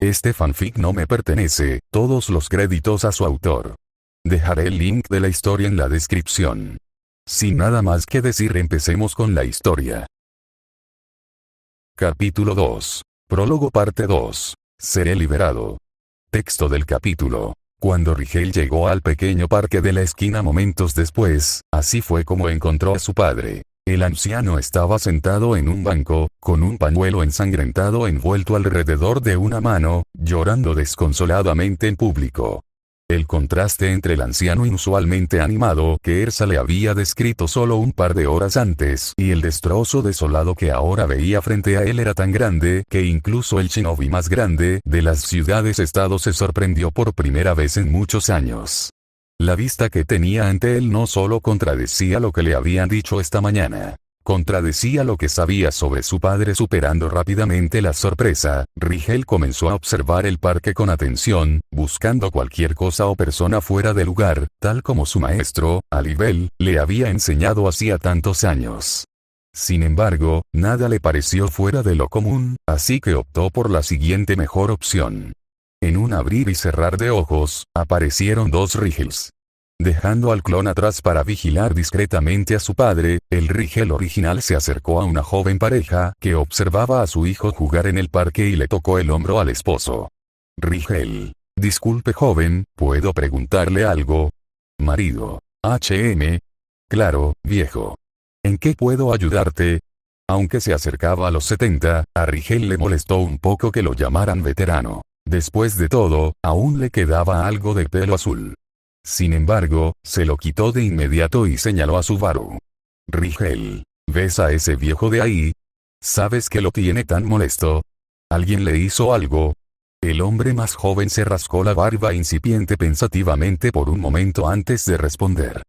Este fanfic no me pertenece, todos los créditos a su autor. Dejaré el link de la historia en la descripción. Sin nada más que decir, empecemos con la historia. Capítulo 2. Prólogo parte 2. Seré liberado. Texto del capítulo. Cuando Rigel llegó al pequeño parque de la esquina momentos después, así fue como encontró a su padre. El anciano estaba sentado en un banco, con un pañuelo ensangrentado envuelto alrededor de una mano, llorando desconsoladamente en público. El contraste entre el anciano inusualmente animado que Ersa le había descrito solo un par de horas antes y el destrozo desolado que ahora veía frente a él era tan grande que incluso el shinobi más grande de las ciudades-estado se sorprendió por primera vez en muchos años. La vista que tenía ante él no solo contradecía lo que le habían dicho esta mañana, contradecía lo que sabía sobre su padre. Superando rápidamente la sorpresa, Rigel comenzó a observar el parque con atención, buscando cualquier cosa o persona fuera de lugar, tal como su maestro, Alibel, le había enseñado hacía tantos años. Sin embargo, nada le pareció fuera de lo común, así que optó por la siguiente mejor opción. En un abrir y cerrar de ojos, aparecieron dos Rigels. Dejando al clon atrás para vigilar discretamente a su padre, el Rigel original se acercó a una joven pareja que observaba a su hijo jugar en el parque y le tocó el hombro al esposo. Rigel. Disculpe joven, ¿puedo preguntarle algo? Marido. Claro, viejo. ¿En qué puedo ayudarte? Aunque se acercaba a los 70, a Rigel le molestó un poco que lo llamaran veterano. Después de todo, aún le quedaba algo de pelo azul. Sin embargo, se lo quitó de inmediato y señaló a Subaru. Rigel, ¿ves a ese viejo de ahí? ¿Sabes qué lo tiene tan molesto? ¿Alguien le hizo algo? El hombre más joven se rascó la barba incipiente pensativamente por un momento antes de responder.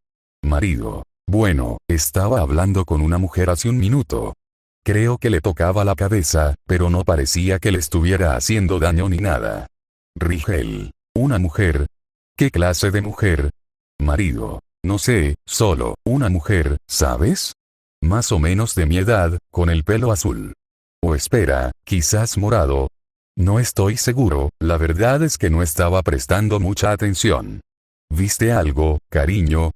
Marido. Bueno, estaba hablando con una mujer hace un minuto. Creo que le tocaba la cabeza, pero no parecía que le estuviera haciendo daño ni nada. Rigel. ¿Una mujer? ¿Qué clase de mujer? Marido. No sé, solo una mujer, ¿sabes? Más o menos de mi edad, con el pelo azul. O espera, quizás morado. No estoy seguro, la verdad es que no estaba prestando mucha atención. ¿Viste algo, cariño?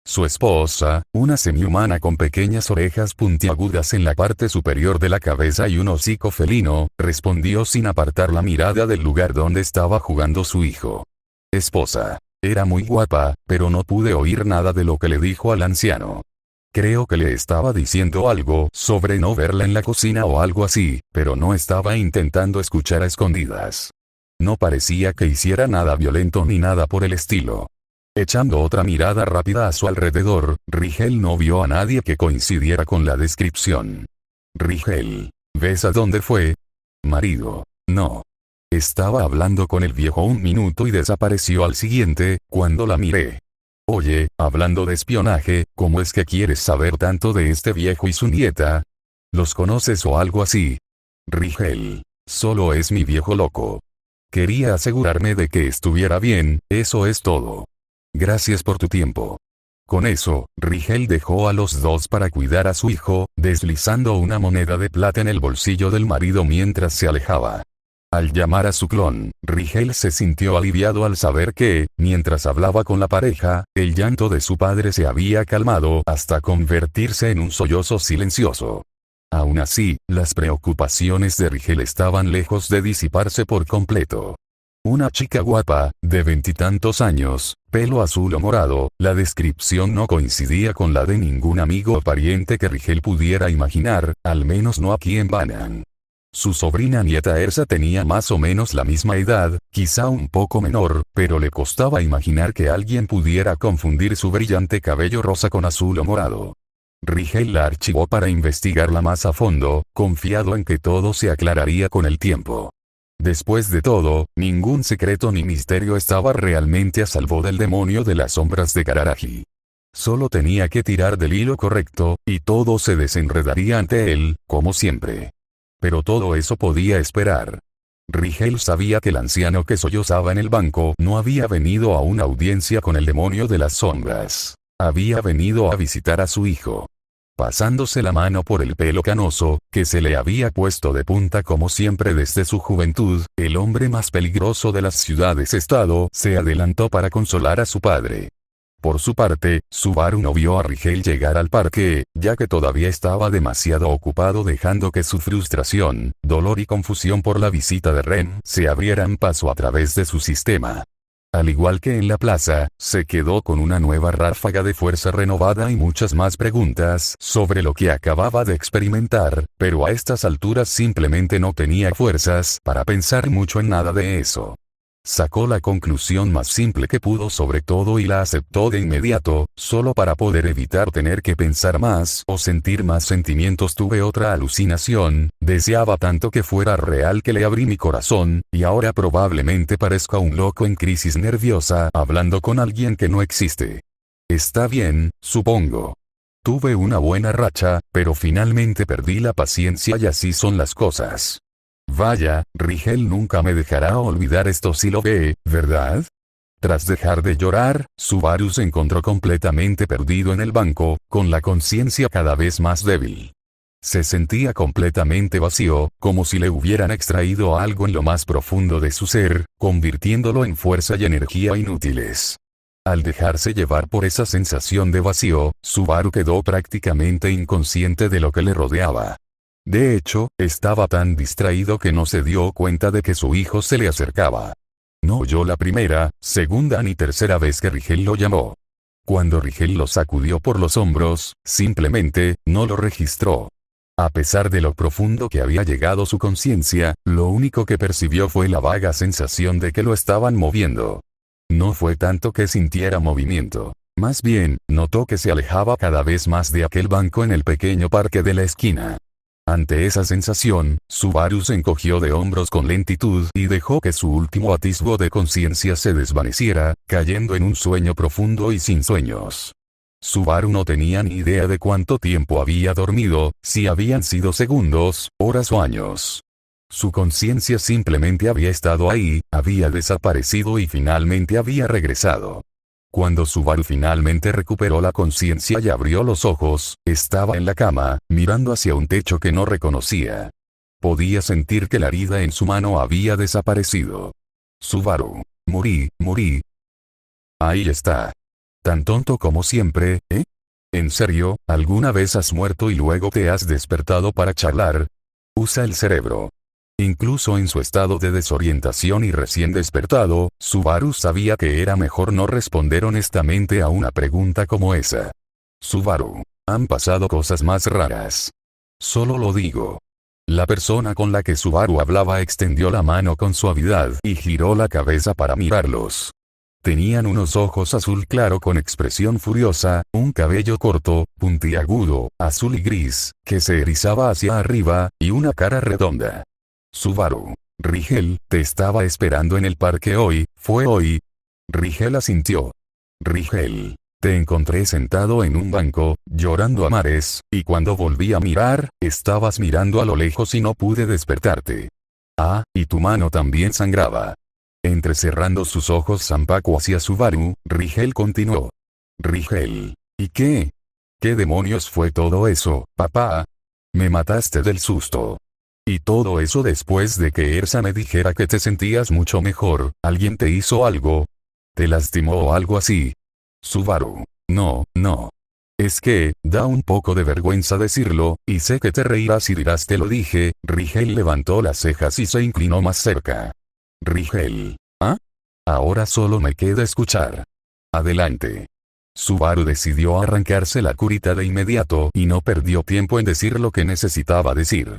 Su esposa, una semihumana con pequeñas orejas puntiagudas en la parte superior de la cabeza y un hocico felino, respondió sin apartar la mirada del lugar donde estaba jugando su hijo. Esposa. Era muy guapa, pero no pude oír nada de lo que le dijo al anciano. Creo que le estaba diciendo algo sobre no verla en la cocina o algo así, pero no estaba intentando escuchar a escondidas. No parecía que hiciera nada violento ni nada por el estilo. Echando otra mirada rápida a su alrededor, Rigel no vio a nadie que coincidiera con la descripción. Rigel. ¿Ves a dónde fue? Marido. No. Estaba hablando con el viejo un minuto y desapareció al siguiente, cuando la miré. Oye, hablando de espionaje, ¿cómo es que quieres saber tanto de este viejo y su nieta? ¿Los conoces o algo así? Rigel. Solo es mi viejo loco. Quería asegurarme de que estuviera bien, eso es todo. Gracias por tu tiempo. Con eso, Rigel dejó a los dos para cuidar a su hijo, deslizando una moneda de plata en el bolsillo del marido mientras se alejaba. Al llamar a su clon, Rigel se sintió aliviado al saber que, mientras hablaba con la pareja, el llanto de su padre se había calmado hasta convertirse en un sollozo silencioso. Aún así, las preocupaciones de Rigel estaban lejos de disiparse por completo. Una chica guapa, de 20 y tantos años, pelo azul o morado, la descripción no coincidía con la de ningún amigo o pariente que Rigel pudiera imaginar, al menos no aquí en Banan. Su sobrina nieta Ersa tenía más o menos la misma edad, quizá un poco menor, pero le costaba imaginar que alguien pudiera confundir su brillante cabello rosa con azul o morado. Rigel la archivó para investigarla más a fondo, confiado en que todo se aclararía con el tiempo. Después de todo, ningún secreto ni misterio estaba realmente a salvo del demonio de las sombras de Kararagi. Solo tenía que tirar del hilo correcto, y todo se desenredaría ante él, como siempre. Pero todo eso podía esperar. Rigel sabía que el anciano que sollozaba en el banco no había venido a una audiencia con el demonio de las sombras. Había venido a visitar a su hijo. pasándose la mano por el pelo canoso, que se le había puesto de punta como siempre desde su juventud. El hombre más peligroso de las ciudades-estado se adelantó para consolar a su padre. Por su parte, Subaru no vio a Rigel llegar al parque, ya que todavía estaba demasiado ocupado dejando que su frustración, dolor y confusión por la visita de Ren se abrieran paso a través de su sistema. Al igual que en la plaza, se quedó con una nueva ráfaga de fuerza renovada y muchas más preguntas sobre lo que acababa de experimentar, pero a estas alturas simplemente no tenía fuerzas para pensar mucho en nada de eso. Sacó la conclusión más simple que pudo sobre todo y la aceptó de inmediato, solo para poder evitar tener que pensar más o sentir más sentimientos. Tuve otra alucinación, deseaba tanto que fuera real que le abrí mi corazón, y ahora probablemente parezca un loco en crisis nerviosa hablando con alguien que no existe. Está bien, supongo. Tuve una buena racha, pero finalmente perdí la paciencia y así son las cosas. Vaya, Rigel nunca me dejará olvidar esto si lo ve, ¿verdad? Tras dejar de llorar, Subaru se encontró completamente perdido en el banco, con la conciencia cada vez más débil. Se sentía completamente vacío, como si le hubieran extraído algo en lo más profundo de su ser, convirtiéndolo en fuerza y energía inútiles. Al dejarse llevar por esa sensación de vacío, Subaru quedó prácticamente inconsciente de lo que le rodeaba. De hecho, estaba tan distraído que no se dio cuenta de que su hijo se le acercaba. No oyó la primera, segunda ni tercera vez que Rigel lo llamó. Cuando Rigel lo sacudió por los hombros, simplemente, no lo registró. A pesar de lo profundo que había llegado su conciencia, lo único que percibió fue la vaga sensación de que lo estaban moviendo. No fue tanto que sintiera movimiento. Más bien, notó que se alejaba cada vez más de aquel banco en el pequeño parque de la esquina. Ante esa sensación, Subaru se encogió de hombros con lentitud y dejó que su último atisbo de conciencia se desvaneciera, cayendo en un sueño profundo y sin sueños. Subaru no tenía ni idea de cuánto tiempo había dormido, si habían sido segundos, horas o años. Su conciencia simplemente había estado ahí, había desaparecido y finalmente había regresado. Cuando Subaru finalmente recuperó la conciencia y abrió los ojos, estaba en la cama, mirando hacia un techo que no reconocía. Podía sentir que la herida en su mano había desaparecido. Subaru, morí. Ahí está. Tan tonto como siempre, ¿eh? ¿En serio, alguna vez has muerto y luego te has despertado para charlar? Usa el cerebro. Incluso en su estado de desorientación y recién despertado, Subaru sabía que era mejor no responder honestamente a una pregunta como esa. Subaru, han pasado cosas más raras. Solo lo digo. La persona con la que Subaru hablaba extendió la mano con suavidad y giró la cabeza para mirarlos. Tenían unos ojos azul claro con expresión furiosa, un cabello corto, puntiagudo, azul y gris, que se erizaba hacia arriba, y una cara redonda. Subaru, Rigel, te estaba esperando en el parque hoy, ¿fue hoy? Rigel asintió. Rigel, te encontré sentado en un banco, llorando a mares, y cuando volví a mirar, estabas mirando a lo lejos y no pude despertarte. Ah, y tu mano también sangraba. Entrecerrando sus ojos Zanpakuo hacia Subaru, Rigel continuó. Rigel, ¿y qué? ¿Qué demonios fue todo eso, papá? Me mataste del susto. Y todo eso después de que Ersa me dijera que te sentías mucho mejor. ¿Alguien te hizo algo? ¿Te lastimó o algo así? Subaru, no. Es que, da un poco de vergüenza decirlo, y sé que te reirás y dirás te lo dije. Rigel levantó las cejas y se inclinó más cerca. Rigel, ¿ah? Ahora solo me queda escuchar. Adelante. Subaru decidió arrancarse la curita de inmediato y no perdió tiempo en decir lo que necesitaba decir.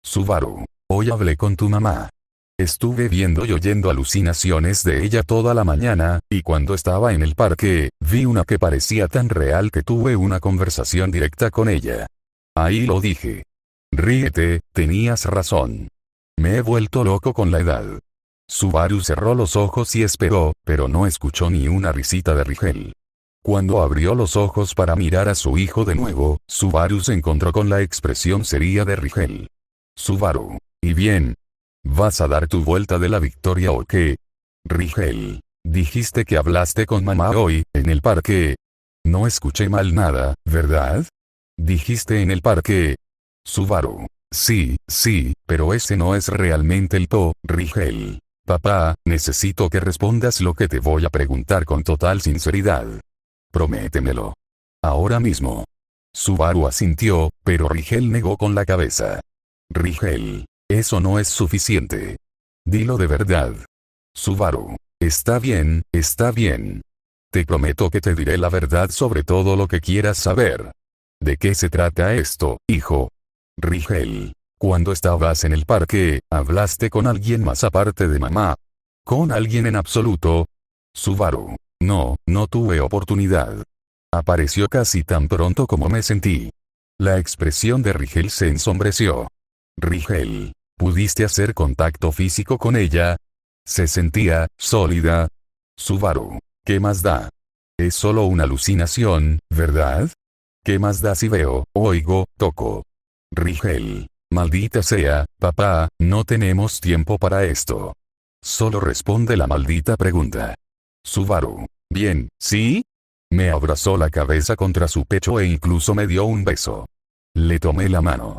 Subaru, hoy hablé con tu mamá. Estuve viendo y oyendo alucinaciones de ella toda la mañana, y cuando estaba en el parque, vi una que parecía tan real que tuve una conversación directa con ella. Ahí lo dije. Ríete, tenías razón. Me he vuelto loco con la edad. Subaru cerró los ojos y esperó, pero no escuchó ni una risita de Rigel. Cuando abrió los ojos para mirar a su hijo de nuevo, Subaru se encontró con la expresión seria de Rigel. Subaru, ¿y bien? ¿Vas a dar tu vuelta de la victoria o qué? Rigel, dijiste que hablaste con mamá hoy, en el parque. No escuché mal nada, ¿verdad? Dijiste en el parque. Subaru. Sí, pero ese no es realmente el To, Rigel. Papá, necesito que respondas lo que te voy a preguntar con total sinceridad. Prométemelo. Ahora mismo. Subaru asintió, pero Rigel negó con la cabeza. Rigel. Eso no es suficiente. Dilo de verdad. Subaru. Está bien, está bien. Te prometo que te diré la verdad sobre todo lo que quieras saber. ¿De qué se trata esto, hijo? Rigel. Cuando estabas en el parque, ¿hablaste con alguien más aparte de mamá? ¿Con alguien en absoluto? Subaru. No, no tuve oportunidad. Apareció casi tan pronto como me sentí. La expresión de Rigel se ensombreció. Rigel. ¿Pudiste hacer contacto físico con ella? Se sentía sólida. Subaru. ¿Qué más da? Es solo una alucinación, ¿verdad? ¿Qué más da si veo, oigo, toco? Rigel. Maldita sea, papá, no tenemos tiempo para esto. Solo responde la maldita pregunta. Subaru. Bien, ¿sí? Me abrazó la cabeza contra su pecho e incluso me dio un beso. Le tomé la mano.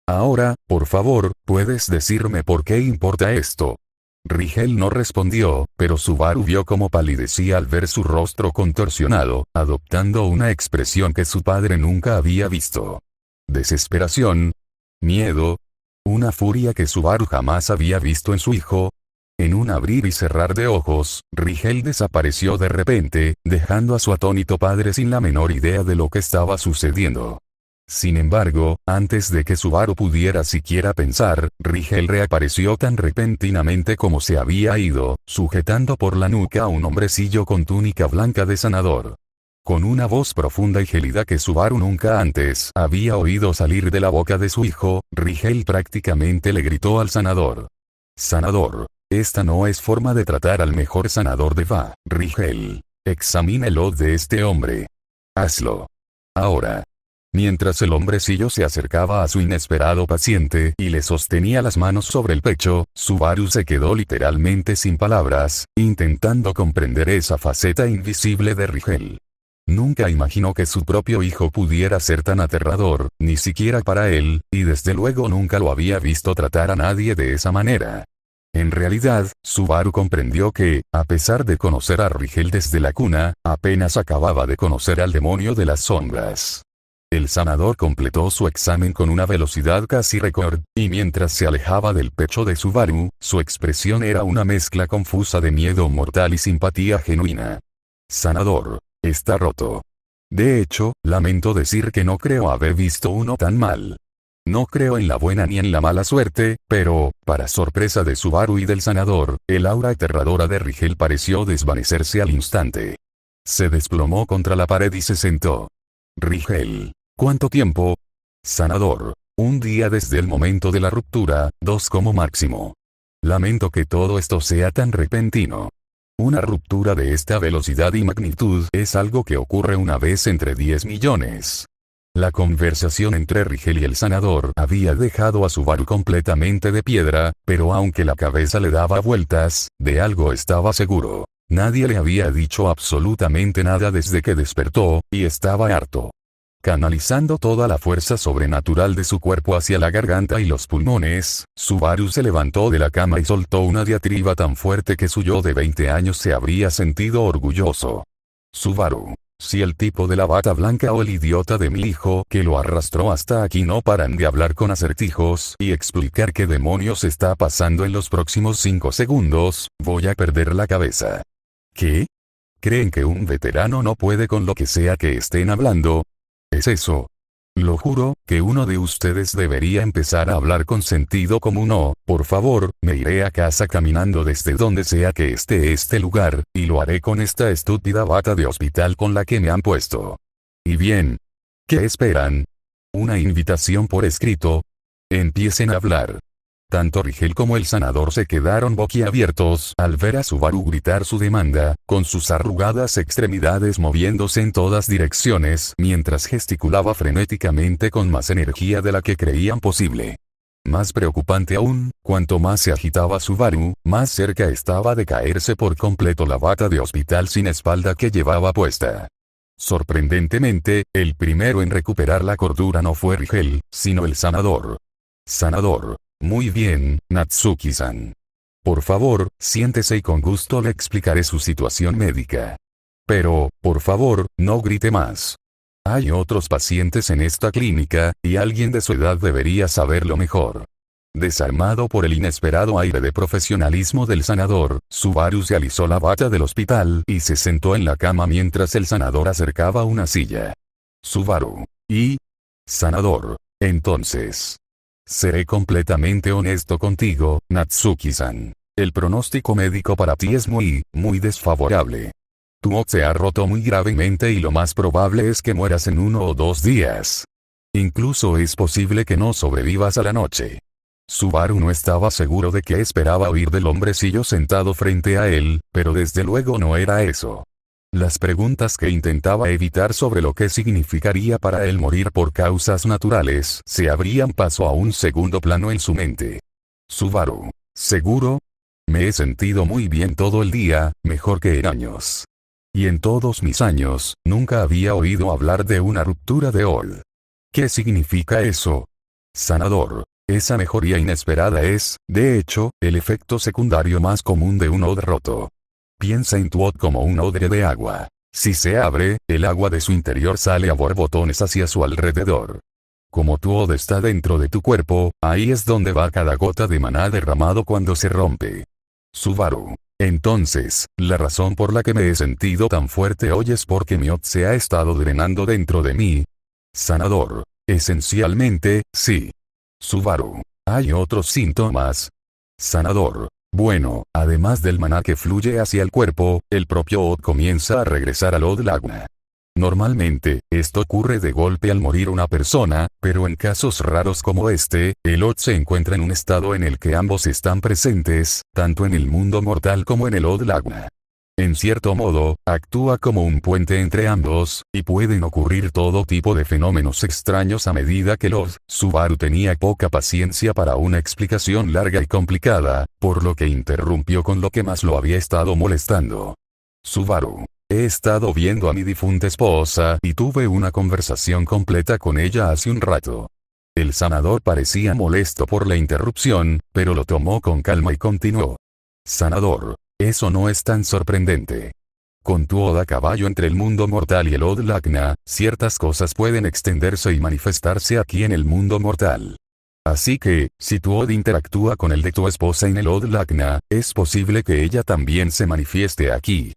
Ahora, por favor, ¿puedes decirme por qué importa esto? Rigel no respondió, pero Subaru vio cómo palidecía al ver su rostro contorsionado, adoptando una expresión que su padre nunca había visto. Desesperación. Miedo. Una furia que Subaru jamás había visto en su hijo. En un abrir y cerrar de ojos, Rigel desapareció de repente, dejando a su atónito padre sin la menor idea de lo que estaba sucediendo. Sin embargo, antes de que Subaru pudiera siquiera pensar, Rigel reapareció tan repentinamente como se había ido, sujetando por la nuca a un hombrecillo con túnica blanca de sanador. Con una voz profunda y gélida que Subaru nunca antes había oído salir de la boca de su hijo, Rigel prácticamente le gritó al sanador. Sanador. Esta no es forma de tratar al mejor sanador de Va, Rigel. Examine el od de este hombre. Hazlo. Ahora. Mientras el hombrecillo se acercaba a su inesperado paciente y le sostenía las manos sobre el pecho, Subaru se quedó literalmente sin palabras, intentando comprender esa faceta invisible de Rigel. Nunca imaginó que su propio hijo pudiera ser tan aterrador, ni siquiera para él, y desde luego nunca lo había visto tratar a nadie de esa manera. En realidad, Subaru comprendió que, a pesar de conocer a Rigel desde la cuna, apenas acababa de conocer al demonio de las sombras. El sanador completó su examen con una velocidad casi récord, y mientras se alejaba del pecho de Subaru, su expresión era una mezcla confusa de miedo mortal y simpatía genuina. Sanador. Está roto. De hecho, lamento decir que no creo haber visto uno tan mal. No creo en la buena ni en la mala suerte, pero, para sorpresa de Subaru y del sanador, el aura aterradora de Rigel pareció desvanecerse al instante. Se desplomó contra la pared y se sentó. Rigel. ¿Cuánto tiempo? Sanador. Un día desde el momento de la ruptura, 2 como máximo. Lamento que todo esto sea tan repentino. Una ruptura de esta velocidad y magnitud es algo que ocurre una vez entre 10 millones. La conversación entre Rigel y el sanador había dejado a Subaru completamente de piedra, pero aunque la cabeza le daba vueltas, de algo estaba seguro. Nadie le había dicho absolutamente nada desde que despertó, y estaba harto. Canalizando toda la fuerza sobrenatural de su cuerpo hacia la garganta y los pulmones, Subaru se levantó de la cama y soltó una diatriba tan fuerte que su yo de 20 años se habría sentido orgulloso. Subaru. Si el tipo de la bata blanca o el idiota de mi hijo que lo arrastró hasta aquí no paran de hablar con acertijos y explicar qué demonios está pasando en los próximos 5 segundos, voy a perder la cabeza. ¿Qué? ¿Creen que un veterano no puede con lo que sea que estén hablando? ¿Es eso? Lo juro, que uno de ustedes debería empezar a hablar con sentido común o, por favor, me iré a casa caminando desde donde sea que esté este lugar, y lo haré con esta estúpida bata de hospital con la que me han puesto. Y bien. ¿Qué esperan? ¿Una invitación por escrito? Empiecen a hablar. Tanto Rigel como el sanador se quedaron boquiabiertos al ver a Subaru gritar su demanda, con sus arrugadas extremidades moviéndose en todas direcciones mientras gesticulaba frenéticamente con más energía de la que creían posible. Más preocupante aún, cuanto más se agitaba Subaru, más cerca estaba de caerse por completo la bata de hospital sin espalda que llevaba puesta. Sorprendentemente, el primero en recuperar la cordura no fue Rigel, sino el sanador. Sanador. Muy bien, Natsuki-san. Por favor, siéntese y con gusto le explicaré su situación médica. Pero, por favor, no grite más. Hay otros pacientes en esta clínica, y alguien de su edad debería saberlo mejor. Desarmado por el inesperado aire de profesionalismo del sanador, Subaru se alisó la bata del hospital y se sentó en la cama mientras el sanador acercaba una silla. Subaru. ¿Y? Sanador. Entonces. Seré completamente honesto contigo, Natsuki-san. El pronóstico médico para ti es muy desfavorable. Tu ojo se ha roto muy gravemente y lo más probable es que mueras en 1 o 2 días. Incluso es posible que no sobrevivas a la noche. Subaru no estaba seguro de qué esperaba oír del hombrecillo sentado frente a él, pero desde luego no era eso. Las preguntas que intentaba evitar sobre lo que significaría para él morir por causas naturales se abrían paso a un segundo plano en su mente. Subaru. ¿Seguro? Me he sentido muy bien todo el día, mejor que en años. Y en todos mis años, nunca había oído hablar de una ruptura de OL. ¿Qué significa eso? Sanador. Esa mejoría inesperada es, de hecho, el efecto secundario más común de un OD roto. Piensa en tu OD como un odre de agua. Si se abre, el agua de su interior sale a borbotones hacia su alrededor. Como tu OD está dentro de tu cuerpo, ahí es donde va cada gota de maná derramado cuando se rompe. Subaru. Entonces, la razón por la que me he sentido tan fuerte hoy es porque mi OD se ha estado drenando dentro de mí. Sanador. Esencialmente, sí. Subaru. ¿Hay otros síntomas? Sanador. Bueno, además del maná que fluye hacia el cuerpo, el propio OD comienza a regresar al OD Lagna. Normalmente, esto ocurre de golpe al morir una persona, pero en casos raros como este, el OD se encuentra en un estado en el que ambos están presentes, tanto en el mundo mortal como en el OD Lagna. En cierto modo, actúa como un puente entre ambos, y pueden ocurrir todo tipo de fenómenos extraños a medida que Subaru tenía poca paciencia para una explicación larga y complicada, por lo que interrumpió con lo que más lo había estado molestando. Subaru. He estado viendo a mi difunta esposa y tuve una conversación completa con ella hace un rato. El sanador parecía molesto por la interrupción, pero lo tomó con calma y continuó. Sanador. Eso no es tan sorprendente. Con tu OD a caballo entre el mundo mortal y el OD Lagna, ciertas cosas pueden extenderse y manifestarse aquí en el mundo mortal. Así que, si tu OD interactúa con el de tu esposa en el OD Lagna, es posible que ella también se manifieste aquí.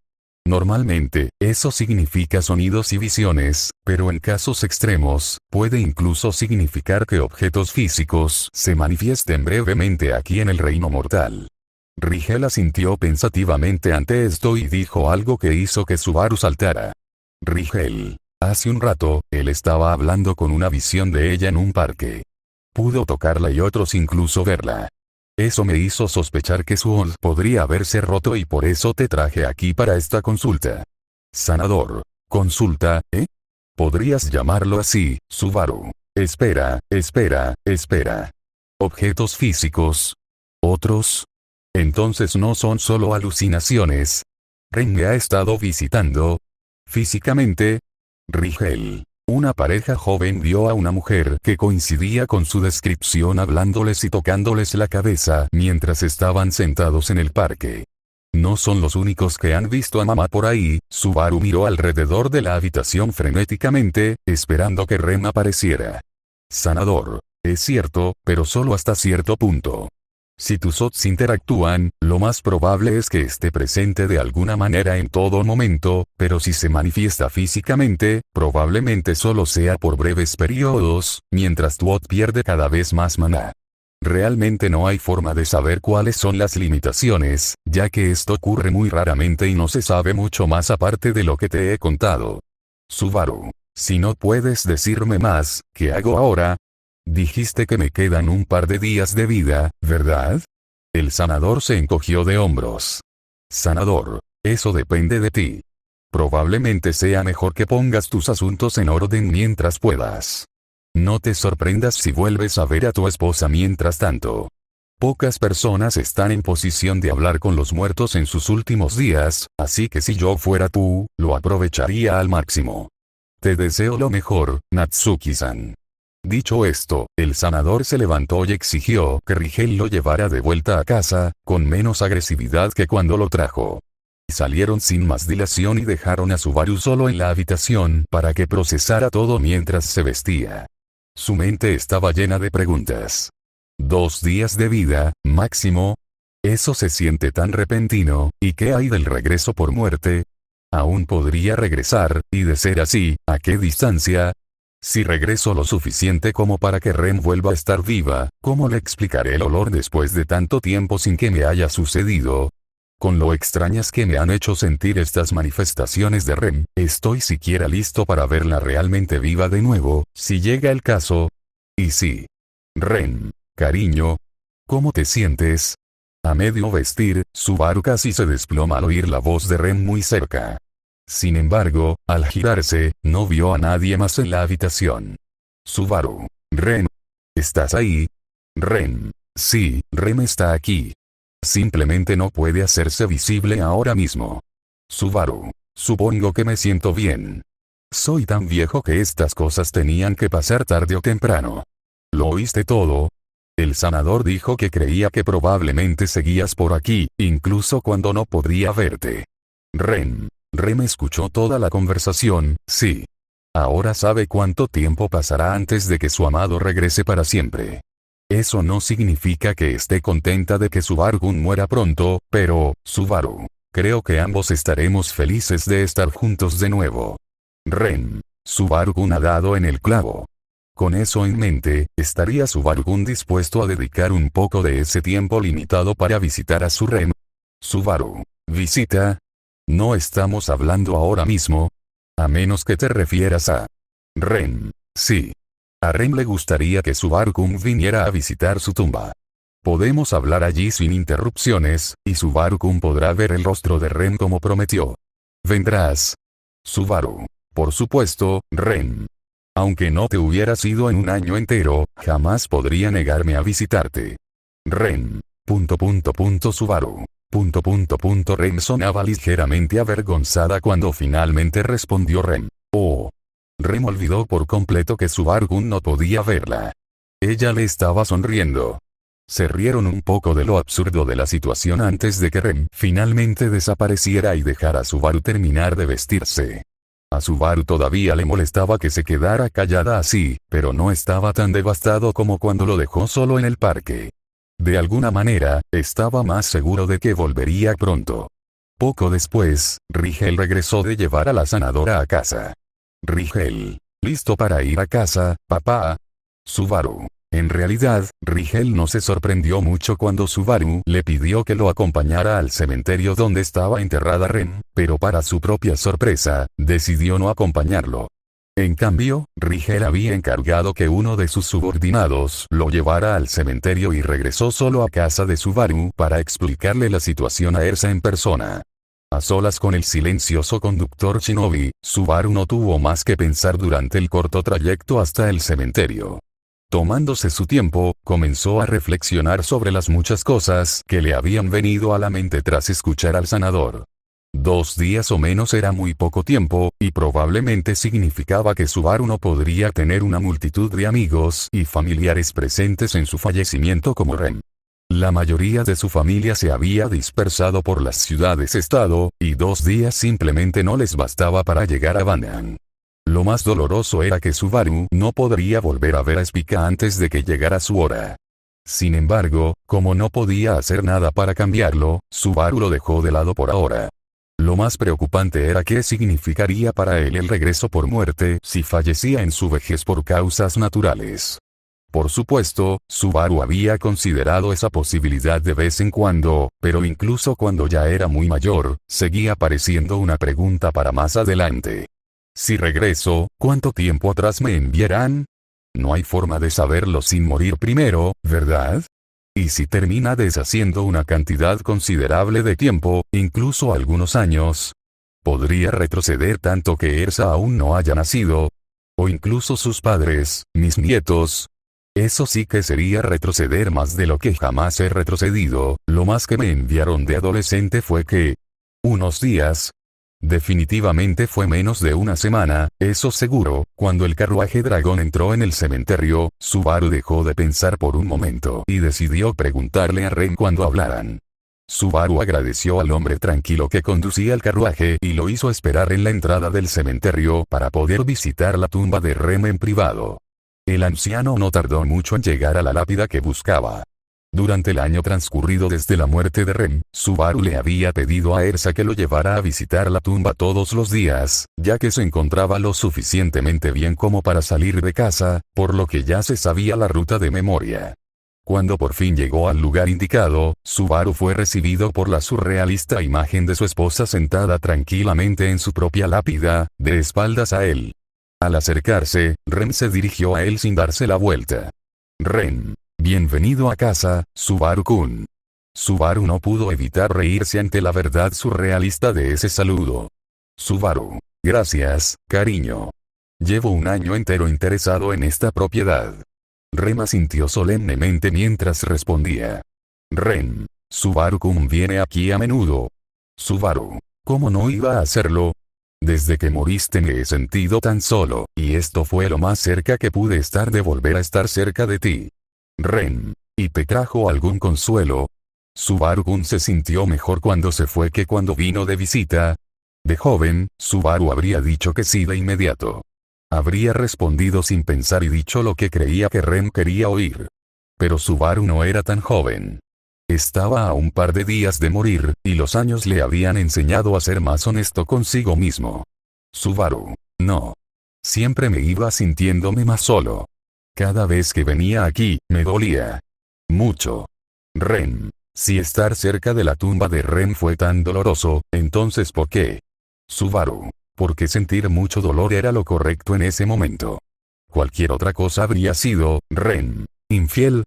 Normalmente, eso significa sonidos y visiones, pero en casos extremos, puede incluso significar que objetos físicos se manifiesten brevemente aquí en el reino mortal. Rigel asintió pensativamente ante esto y dijo algo que hizo que Subaru saltara. Rigel. Hace un rato, él estaba hablando con una visión de ella en un parque. Pudo tocarla y otros incluso verla. Eso me hizo sospechar que su OD podría haberse roto y por eso te traje aquí para esta consulta. Sanador. ¿Consulta, eh? Podrías llamarlo así, Subaru. Espera. ¿Objetos físicos? ¿Otros? Entonces no son solo alucinaciones. ¿Ren me ha estado visitando? ¿Físicamente? Rigel. Una pareja joven vio a una mujer que coincidía con su descripción hablándoles y tocándoles la cabeza mientras estaban sentados en el parque. No son los únicos que han visto a mamá por ahí. Subaru miró alrededor de la habitación frenéticamente, esperando que Ren apareciera. Sanador. Es cierto, pero solo hasta cierto punto. Si tus ODs interactúan, lo más probable es que esté presente de alguna manera en todo momento, pero si se manifiesta físicamente, probablemente solo sea por breves periodos, mientras tu OD pierde cada vez más maná. Realmente no hay forma de saber cuáles son las limitaciones, ya que esto ocurre muy raramente y no se sabe mucho más aparte de lo que te he contado. Subaru. Si no puedes decirme más, ¿qué hago ahora? Dijiste que me quedan un par de días de vida, ¿verdad? El sanador se encogió de hombros. Sanador. Eso depende de ti. Probablemente sea mejor que pongas tus asuntos en orden mientras puedas. No te sorprendas si vuelves a ver a tu esposa mientras tanto. Pocas personas están en posición de hablar con los muertos en sus últimos días, así que si yo fuera tú, lo aprovecharía al máximo. Te deseo lo mejor, Natsuki-san. Dicho esto, el sanador se levantó y exigió que Rigel lo llevara de vuelta a casa, con menos agresividad que cuando lo trajo. Salieron sin más dilación y dejaron a Subaru solo en la habitación para que procesara todo mientras se vestía. Su mente estaba llena de preguntas. 2 días de vida, máximo. Eso se siente tan repentino, ¿y qué hay del regreso por muerte? ¿Aún podría regresar, y de ser así, a qué distancia? Si regreso lo suficiente como para que Ren vuelva a estar viva, ¿cómo le explicaré el olor después de tanto tiempo sin que me haya sucedido? Con lo extrañas que me han hecho sentir estas manifestaciones de Ren, ¿estoy siquiera listo para verla realmente viva de nuevo, si llega el caso? Y sí. Ren, cariño, ¿cómo te sientes? A medio vestir, Subaru casi se desploma al oír la voz de Ren muy cerca. Sin embargo, al girarse, no vio a nadie más en la habitación. Subaru. Ren. ¿Estás ahí? Ren. Sí, Ren está aquí. Simplemente no puede hacerse visible ahora mismo. Subaru. Supongo que me siento bien. Soy tan viejo que estas cosas tenían que pasar tarde o temprano. ¿Lo oíste todo? El sanador dijo que creía que probablemente seguías por aquí, incluso cuando no podría verte. Ren. Ren escuchó toda la conversación, sí. Ahora sabe cuánto tiempo pasará antes de que su amado regrese para siempre. Eso no significa que esté contenta de que Subaru-kun muera pronto, pero, Subaru, creo que ambos estaremos felices de estar juntos de nuevo. Ren. Subaru-kun ha dado en el clavo. Con eso en mente, ¿estaría Subaru-kun dispuesto a dedicar un poco de ese tiempo limitado para visitar a su Ren? Subaru. ¿Visita? No estamos hablando ahora mismo. A menos que te refieras a Ren. Sí. A Ren le gustaría que Subaru-kun viniera a visitar su tumba. Podemos hablar allí sin interrupciones, y Subaru-kun podrá ver el rostro de Ren como prometió. ¿Vendrás? Subaru. Por supuesto, Ren. Aunque no te hubieras ido en un año entero, jamás podría negarme a visitarte. Ren. Subaru. Ren sonaba ligeramente avergonzada cuando finalmente respondió Ren. Oh. Ren olvidó por completo que Subaru-kun no podía verla. Ella le estaba sonriendo. Se rieron un poco de lo absurdo de la situación antes de que Ren finalmente desapareciera y dejara a Subaru terminar de vestirse. A Subaru todavía le molestaba que se quedara callada así, pero no estaba tan devastado como cuando lo dejó solo en el parque. De alguna manera, estaba más seguro de que volvería pronto. Poco después, Rigel regresó de llevar a la sanadora a casa. Rigel. ¿Listo para ir a casa, papá? Subaru. En realidad, Rigel no se sorprendió mucho cuando Subaru le pidió que lo acompañara al cementerio donde estaba enterrada Ren, pero para su propia sorpresa, decidió no acompañarlo. En cambio, Rigel había encargado que uno de sus subordinados lo llevara al cementerio y regresó solo a casa de Subaru para explicarle la situación a Ersa en persona. A solas con el silencioso conductor Shinobi, Subaru no tuvo más que pensar durante el corto trayecto hasta el cementerio. Tomándose su tiempo, comenzó a reflexionar sobre las muchas cosas que le habían venido a la mente tras escuchar al sanador. 2 días o menos era muy poco tiempo, y probablemente significaba que Subaru no podría tener una multitud de amigos y familiares presentes en su fallecimiento como Ren. La mayoría de su familia se había dispersado por las ciudades-estado, y 2 días simplemente no les bastaba para llegar a Bandan. Lo más doloroso era que Subaru no podría volver a ver a Spica antes de que llegara su hora. Sin embargo, como no podía hacer nada para cambiarlo, Subaru lo dejó de lado por ahora. Lo más preocupante era qué significaría para él el regreso por muerte si fallecía en su vejez por causas naturales. Por supuesto, Subaru había considerado esa posibilidad de vez en cuando, pero incluso cuando ya era muy mayor, seguía pareciendo una pregunta para más adelante. Si regreso, ¿cuánto tiempo atrás me enviarán? No hay forma de saberlo sin morir primero, ¿verdad? Y si termina deshaciendo una cantidad considerable de tiempo, incluso algunos años, podría retroceder tanto que Ersa aún no haya nacido. O incluso sus padres, mis nietos. Eso sí que sería retroceder más de lo que jamás he retrocedido. Lo más que me enviaron de adolescente fue que... unos días. Definitivamente fue menos de una semana, eso seguro. Cuando el carruaje dragón entró en el cementerio, Subaru dejó de pensar por un momento y decidió preguntarle a Ren cuando hablaran. Subaru agradeció al hombre tranquilo que conducía el carruaje y lo hizo esperar en la entrada del cementerio para poder visitar la tumba de Ren en privado. El anciano no tardó mucho en llegar a la lápida que buscaba. Durante el año transcurrido desde la muerte de Ren, Subaru le había pedido a Ersa que lo llevara a visitar la tumba todos los días, ya que se encontraba lo suficientemente bien como para salir de casa, por lo que ya se sabía la ruta de memoria. Cuando por fin llegó al lugar indicado, Subaru fue recibido por la surrealista imagen de su esposa sentada tranquilamente en su propia lápida, de espaldas a él. Al acercarse, Ren se dirigió a él sin darse la vuelta. Ren. Bienvenido a casa, Subaru-kun. Subaru no pudo evitar reírse ante la verdad surrealista de ese saludo. Subaru. Gracias, cariño. Llevo un año entero interesado en esta propiedad. Ren asintió solemnemente mientras respondía. Ren. Subaru-kun viene aquí a menudo. Subaru. ¿Cómo no iba a hacerlo? Desde que moriste me he sentido tan solo, y esto fue lo más cerca que pude estar de volver a estar cerca de ti. Ren. ¿Y te trajo algún consuelo? Subaru-kun se sintió mejor cuando se fue que cuando vino de visita. De joven, Subaru habría dicho que sí de inmediato. Habría respondido sin pensar y dicho lo que creía que Ren quería oír. Pero Subaru no era tan joven. Estaba a un par de días de morir, y los años le habían enseñado a ser más honesto consigo mismo. Subaru. No. Siempre me iba sintiéndome más solo. Cada vez que venía aquí, me dolía mucho. Ren. Si estar cerca de la tumba de Ren fue tan doloroso, entonces ¿por qué? Subaru. Porque sentir mucho dolor era lo correcto en ese momento. Cualquier otra cosa habría sido, Ren. Infiel.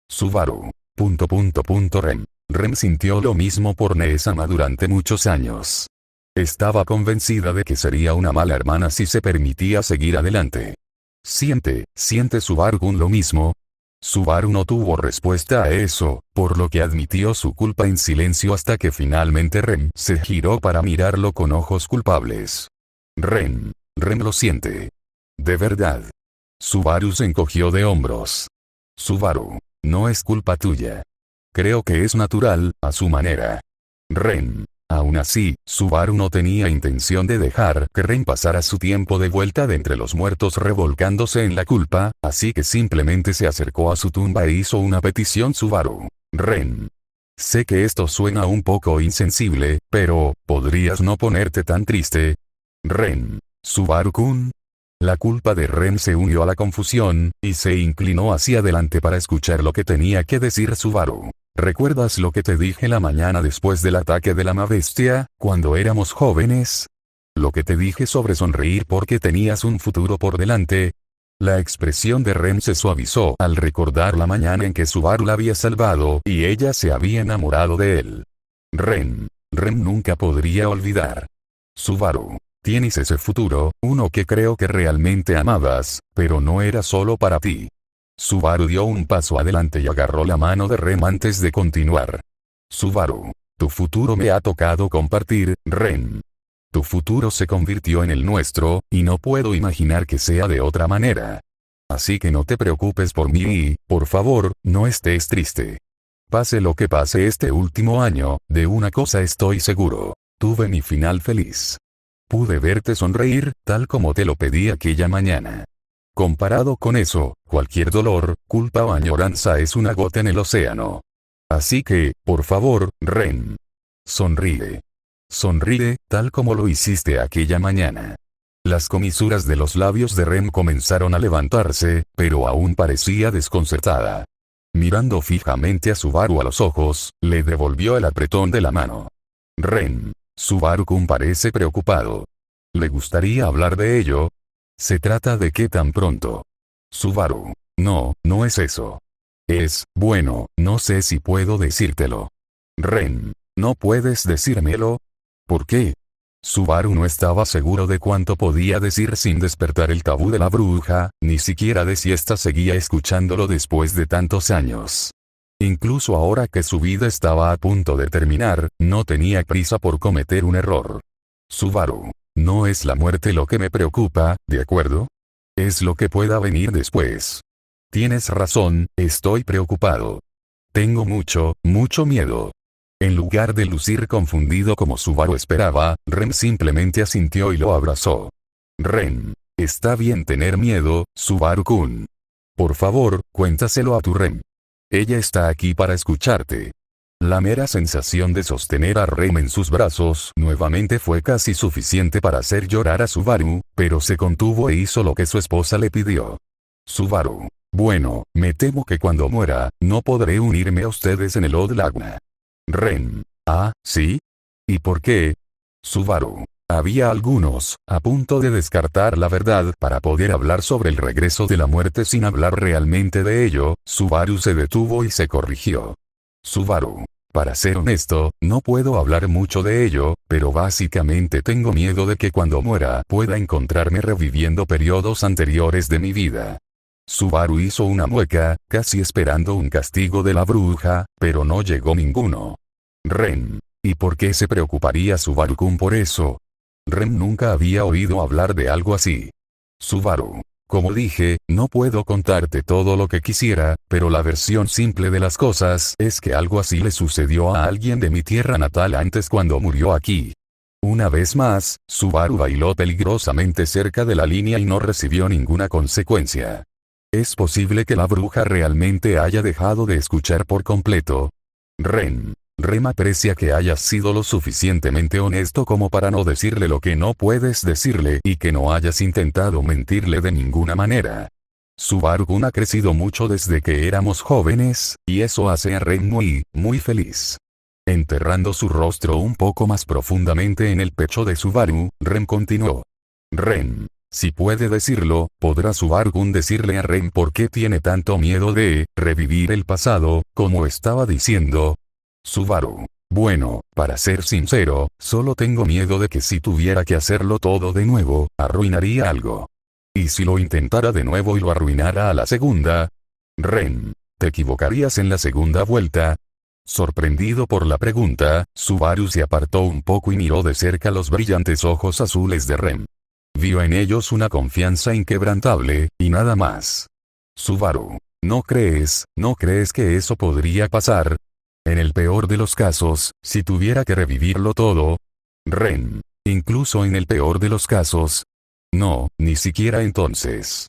Subaru. Ren. Ren sintió lo mismo por Neesama durante muchos años. Estaba convencida de que sería una mala hermana si se permitía seguir adelante. ¿Siente Subaru-kun lo mismo? Subaru no tuvo respuesta a eso, por lo que admitió su culpa en silencio hasta que finalmente Ren se giró para mirarlo con ojos culpables. Ren lo siente. ¿De verdad? Subaru se encogió de hombros. Subaru, no es culpa tuya. Creo que es natural, a su manera. Ren. Aún así, Subaru no tenía intención de dejar que Ren pasara su tiempo de vuelta de entre los muertos revolcándose en la culpa, así que simplemente se acercó a su tumba e hizo una petición. Subaru. Ren. Sé que esto suena un poco insensible, pero, ¿podrías no ponerte tan triste? Ren. Subaru-kun. La culpa de Ren se unió a la confusión, y se inclinó hacia adelante para escuchar lo que tenía que decir Subaru. ¿Recuerdas lo que te dije la mañana después del ataque de la bestia, cuando éramos jóvenes? Lo que te dije sobre sonreír porque tenías un futuro por delante. La expresión de Ren se suavizó al recordar la mañana en que Subaru la había salvado y ella se había enamorado de él. Ren nunca podría olvidar. Subaru. Tienes ese futuro, uno que creo que realmente amabas, pero no era solo para ti. Subaru dio un paso adelante y agarró la mano de Ren antes de continuar. Subaru. Tu futuro me ha tocado compartir, Ren. Tu futuro se convirtió en el nuestro, y no puedo imaginar que sea de otra manera. Así que no te preocupes por mí y, por favor, no estés triste. Pase lo que pase este último año, de una cosa estoy seguro. Tuve mi final feliz. Pude verte sonreír, tal como te lo pedí aquella mañana. Comparado con eso, cualquier dolor, culpa o añoranza es una gota en el océano. Así que, por favor, Ren. Sonríe. Sonríe, tal como lo hiciste aquella mañana. Las comisuras de los labios de Ren comenzaron a levantarse, pero aún parecía desconcertada. Mirando fijamente a Subaru a los ojos, le devolvió el apretón de la mano. Ren. Subaru-kun parece preocupado. ¿Le gustaría hablar de ello? ¿Se trata de qué tan pronto? Subaru. No es eso. Bueno, no sé si puedo decírtelo. Ren. ¿No puedes decírmelo? ¿Por qué? Subaru no estaba seguro de cuánto podía decir sin despertar el tabú de la bruja, ni siquiera de si ésta seguía escuchándolo después de tantos años. Incluso ahora que su vida estaba a punto de terminar, no tenía prisa por cometer un error. Subaru. No es la muerte lo que me preocupa, ¿de acuerdo? Es lo que pueda venir después. Tienes razón, estoy preocupado. Tengo mucho, mucho miedo. En lugar de lucir confundido como Subaru esperaba, Ren simplemente asintió y lo abrazó. Ren. Está bien tener miedo, Subaru-kun. Por favor, cuéntaselo a tu Ren. Ella está aquí para escucharte. La mera sensación de sostener a Ren en sus brazos nuevamente fue casi suficiente para hacer llorar a Subaru, pero se contuvo e hizo lo que su esposa le pidió. Subaru. Bueno, me temo que cuando muera, no podré unirme a ustedes en el Old Lagna. Ren. Ah, ¿sí? ¿Y por qué? Subaru. Había algunos, a punto de descartar la verdad para poder hablar sobre el regreso de la muerte sin hablar realmente de ello. Subaru se detuvo y se corrigió. Subaru. Para ser honesto, no puedo hablar mucho de ello, pero básicamente tengo miedo de que cuando muera pueda encontrarme reviviendo periodos anteriores de mi vida. Subaru hizo una mueca, casi esperando un castigo de la bruja, pero no llegó ninguno. Ren. ¿Y por qué se preocuparía Subaru-kun por eso? Ren nunca había oído hablar de algo así. Subaru. Como dije, no puedo contarte todo lo que quisiera, pero la versión simple de las cosas es que algo así le sucedió a alguien de mi tierra natal antes cuando murió aquí. Una vez más, Subaru bailó peligrosamente cerca de la línea y no recibió ninguna consecuencia. ¿Es posible que la bruja realmente haya dejado de escuchar por completo? Ren. Rem aprecia que hayas sido lo suficientemente honesto como para no decirle lo que no puedes decirle y que no hayas intentado mentirle de ninguna manera. Subaru-kun ha crecido mucho desde que éramos jóvenes, y eso hace a Rem muy, muy feliz. Enterrando su rostro un poco más profundamente en el pecho de Subaru, Rem continuó. Ren. Si puede decirlo, ¿podrá Subaru-kun decirle a Ren por qué tiene tanto miedo de revivir el pasado, como estaba diciendo? Subaru. Bueno, para ser sincero, solo tengo miedo de que si tuviera que hacerlo todo de nuevo, arruinaría algo. ¿Y si lo intentara de nuevo y lo arruinara a la segunda? Ren. ¿Te equivocarías en la segunda vuelta? Sorprendido por la pregunta, Subaru se apartó un poco y miró de cerca los brillantes ojos azules de Ren. Vio en ellos una confianza inquebrantable, y nada más. Subaru. ¿No crees que eso podría pasar? En el peor de los casos, si tuviera que revivirlo todo. Ren. Incluso en el peor de los casos. No, ni siquiera entonces.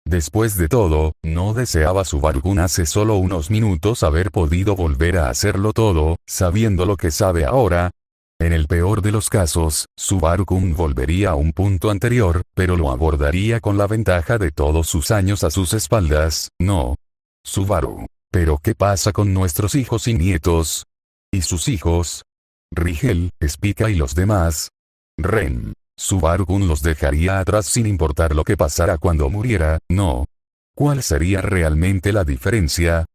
Después de todo, ¿no deseaba Subaru-kun hace solo unos minutos haber podido volver a hacerlo todo, sabiendo lo que sabe ahora? En el peor de los casos, Subaru-kun volvería a un punto anterior, pero lo abordaría con la ventaja de todos sus años a sus espaldas, ¿no? Subaru. ¿Pero qué pasa con nuestros hijos y nietos? ¿Y sus hijos? Rigel, Spica y los demás. Ren. Subaru-kun los dejaría atrás sin importar lo que pasara cuando muriera, ¿no? ¿Cuál sería realmente la diferencia?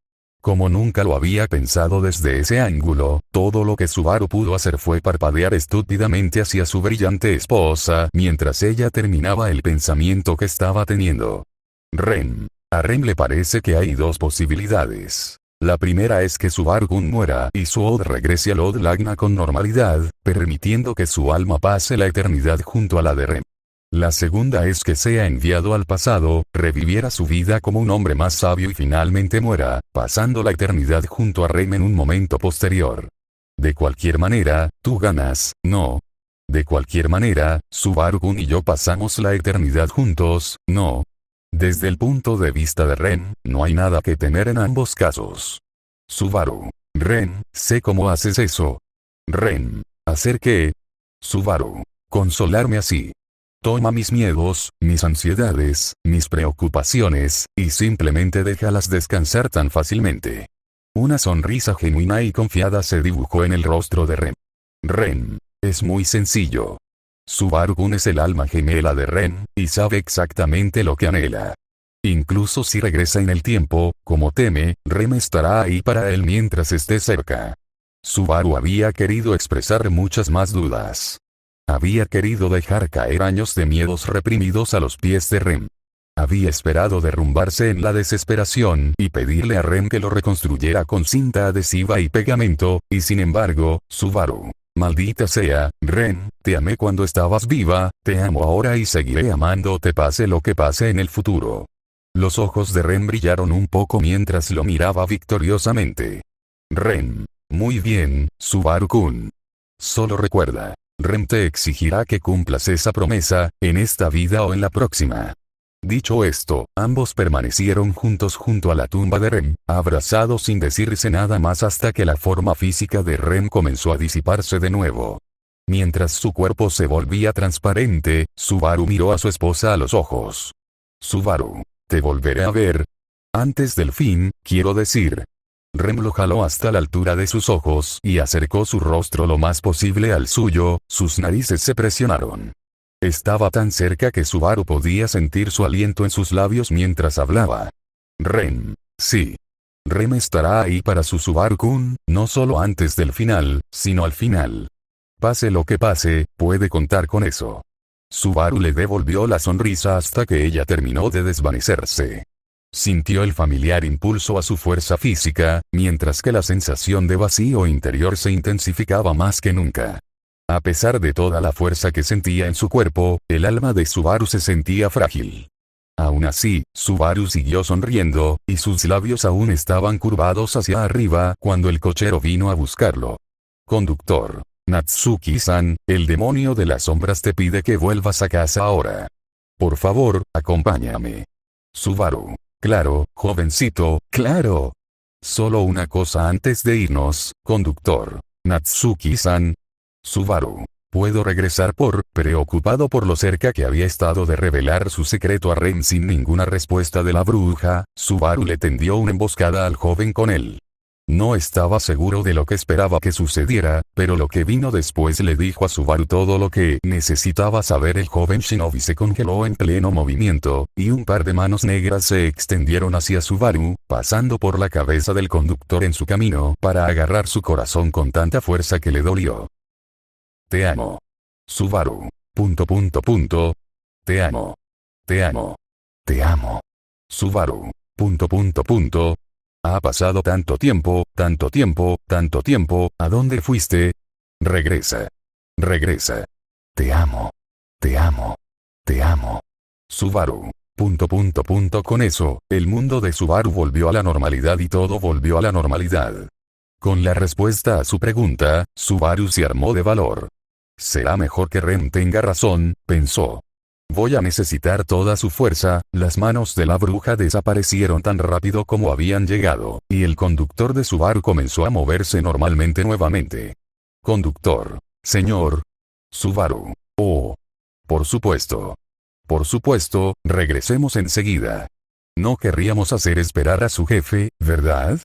Como nunca lo había pensado desde ese ángulo, todo lo que Subaru pudo hacer fue parpadear estúpidamente hacia su brillante esposa mientras ella terminaba el pensamiento que estaba teniendo. Ren. A Ren le parece que hay dos posibilidades. La primera es que Subaru-kun muera y su Odd regrese al Old Lagna con normalidad, permitiendo que su alma pase la eternidad junto a la de Ren. La segunda es que sea enviado al pasado, reviviera su vida como un hombre más sabio y finalmente muera, pasando la eternidad junto a Ren en un momento posterior. De cualquier manera, tú ganas, ¿no? De cualquier manera, Subaru-kun y yo pasamos la eternidad juntos, ¿no? Desde el punto de vista de Ren, no hay nada que temer en ambos casos. Subaru. Ren, sé cómo haces eso. Ren. ¿Hacer qué? Subaru. Consolarme así. Toma mis miedos, mis ansiedades, mis preocupaciones, y simplemente déjalas descansar tan fácilmente. Una sonrisa genuina y confiada se dibujó en el rostro de Ren. Ren. Es muy sencillo. Subaru-kun es el alma gemela de Ren, y sabe exactamente lo que anhela. Incluso si regresa en el tiempo, como teme, Ren estará ahí para él mientras esté cerca. Subaru había querido expresar muchas más dudas. Había querido dejar caer años de miedos reprimidos a los pies de Ren. Había esperado derrumbarse en la desesperación y pedirle a Ren que lo reconstruyera con cinta adhesiva y pegamento, y sin embargo, Subaru Maldita sea, Ren, te amé cuando estabas viva, te amo ahora y seguiré amándote pase lo que pase en el futuro. Los ojos de Ren brillaron un poco mientras lo miraba victoriosamente. Ren. Muy bien, Subaru-kun. Solo recuerda. Ren te exigirá que cumplas esa promesa, en esta vida o en la próxima. Dicho esto, ambos permanecieron juntos junto a la tumba de Ren, abrazados sin decirse nada más hasta que la forma física de Ren comenzó a disiparse de nuevo. Mientras su cuerpo se volvía transparente, Subaru miró a su esposa a los ojos. Subaru, te volveré a ver. Antes del fin, quiero decir. Ren lo jaló hasta la altura de sus ojos y acercó su rostro lo más posible al suyo, sus narices se presionaron. Estaba tan cerca que Subaru podía sentir su aliento en sus labios mientras hablaba. Ren. Sí. Ren estará ahí para su Subaru-kun, no solo antes del final, sino al final. Pase lo que pase, puede contar con eso. Subaru le devolvió la sonrisa hasta que ella terminó de desvanecerse. Sintió el familiar impulso a su fuerza física, mientras que la sensación de vacío interior se intensificaba más que nunca. A pesar de toda la fuerza que sentía en su cuerpo, el alma de Subaru se sentía frágil. Aún así, Subaru siguió sonriendo, y sus labios aún estaban curvados hacia arriba cuando el cochero vino a buscarlo. Conductor. Natsuki-san, el demonio de las sombras te pide que vuelvas a casa ahora. Por favor, acompáñame. Subaru. Claro, jovencito, claro. Solo una cosa antes de irnos, conductor. Natsuki-san. Subaru. Puedo regresar preocupado por lo cerca que había estado de revelar su secreto a Ren sin ninguna respuesta de la bruja, Subaru le tendió una emboscada al joven con él. No estaba seguro de lo que esperaba que sucediera, pero lo que vino después le dijo a Subaru todo lo que necesitaba saber. El joven shinobi se congeló en pleno movimiento, y un par de manos negras se extendieron hacia Subaru, pasando por la cabeza del conductor en su camino para agarrar su corazón con tanta fuerza que le dolió. Te amo. Subaru. Te amo. Te amo. Te amo. Subaru. Ha pasado tanto tiempo, ¿a dónde fuiste? Regresa. Regresa. Te amo. Te amo. Te amo. Subaru. Con eso, el mundo de Subaru volvió a la normalidad y todo volvió a la normalidad. Con la respuesta a su pregunta, Subaru se armó de valor. Será mejor que Ren tenga razón, pensó. Voy a necesitar toda su fuerza. Las manos de la bruja desaparecieron tan rápido como habían llegado, y el conductor de Subaru comenzó a moverse normalmente nuevamente. Conductor. Señor. Subaru. Oh. Por supuesto. Por supuesto, regresemos enseguida. No querríamos hacer esperar a su jefe, ¿verdad?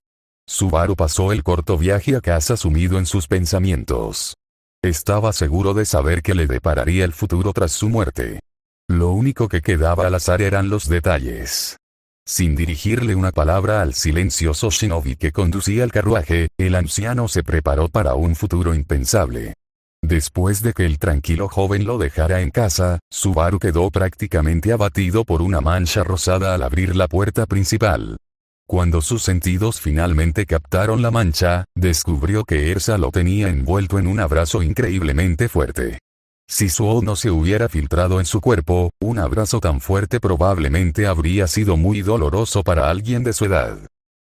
Subaru pasó el corto viaje a casa sumido en sus pensamientos. Estaba seguro de saber que le depararía el futuro tras su muerte. Lo único que quedaba al azar eran los detalles. Sin dirigirle una palabra al silencioso shinobi que conducía el carruaje, el anciano se preparó para un futuro impensable. Después de que el tranquilo joven lo dejara en casa, Subaru quedó prácticamente abatido por una mancha rosada al abrir la puerta principal. Cuando sus sentidos finalmente captaron la mancha, descubrió que Ersa lo tenía envuelto en un abrazo increíblemente fuerte. Si Suo no se hubiera filtrado en su cuerpo, un abrazo tan fuerte probablemente habría sido muy doloroso para alguien de su edad.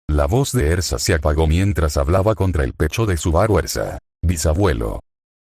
La voz de Ersa se apagó mientras hablaba contra el pecho de Subaru. Ersa. Bisabuelo.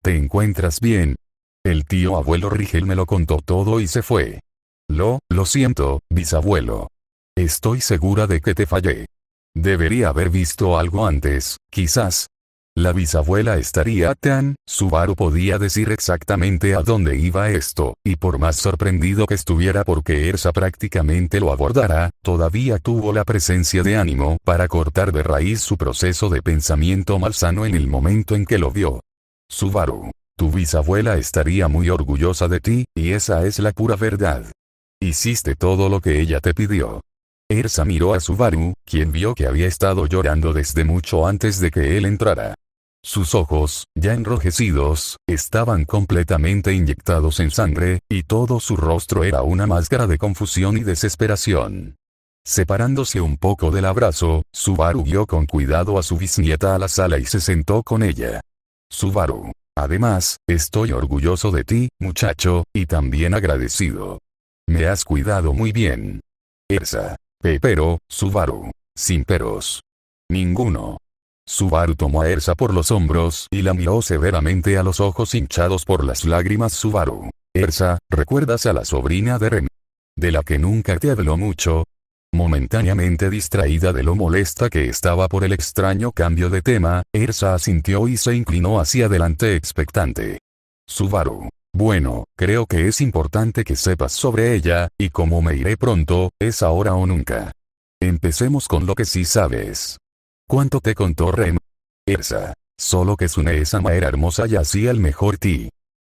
¿Te encuentras bien? El tío abuelo Rigel me lo contó todo y se fue. Lo siento, bisabuelo. Estoy segura de que te fallé. Debería haber visto algo antes, quizás. La bisabuela estaría tan... Subaru podía decir exactamente a dónde iba esto, y por más sorprendido que estuviera porque Ersa prácticamente lo abordara, todavía tuvo la presencia de ánimo para cortar de raíz su proceso de pensamiento malsano en el momento en que lo vio. Subaru, tu bisabuela estaría muy orgullosa de ti, y esa es la pura verdad. Hiciste todo lo que ella te pidió. Ersa miró a Subaru, quien vio que había estado llorando desde mucho antes de que él entrara. Sus ojos, ya enrojecidos, estaban completamente inyectados en sangre, y todo su rostro era una máscara de confusión y desesperación. Separándose un poco del abrazo, Subaru guió con cuidado a su bisnieta a la sala y se sentó con ella. Subaru. Además, estoy orgulloso de ti, muchacho, y también agradecido. Me has cuidado muy bien. Ersa. Pero, Subaru. Sin peros. Ninguno. Subaru tomó a Ersa por los hombros y la miró severamente a los ojos hinchados por las lágrimas. Subaru. Ersa, ¿recuerdas a la sobrina de Rem? De la que nunca te habló mucho. Momentáneamente distraída de lo molesta que estaba por el extraño cambio de tema, Ersa asintió y se inclinó hacia adelante expectante. Subaru. Bueno, creo que es importante que sepas sobre ella, y como me iré pronto, es ahora o nunca. Empecemos con lo que sí sabes. ¿Cuánto te contó Rem? Ersa. Solo que Sune-sama era hermosa y hacía el mejor ti.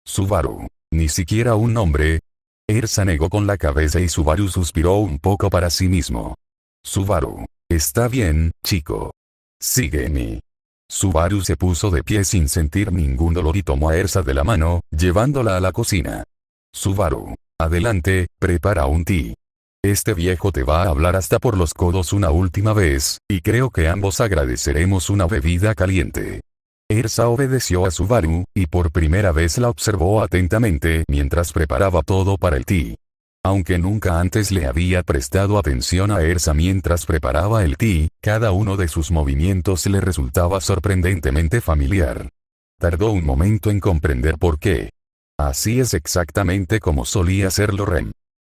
Subaru. Ni siquiera un nombre. Ersa negó con la cabeza y Subaru suspiró un poco para sí mismo. Subaru. Está bien, chico. Sígueme. Subaru se puso de pie sin sentir ningún dolor y tomó a Ersa de la mano, llevándola a la cocina. Subaru. Adelante, prepara un té. Este viejo te va a hablar hasta por los codos una última vez, y creo que ambos agradeceremos una bebida caliente. Ersa obedeció a Subaru, y por primera vez la observó atentamente mientras preparaba todo para el té. Aunque nunca antes le había prestado atención a Ersa mientras preparaba el té, cada uno de sus movimientos le resultaba sorprendentemente familiar. Tardó un momento en comprender por qué. Así es exactamente como solía hacerlo Rem.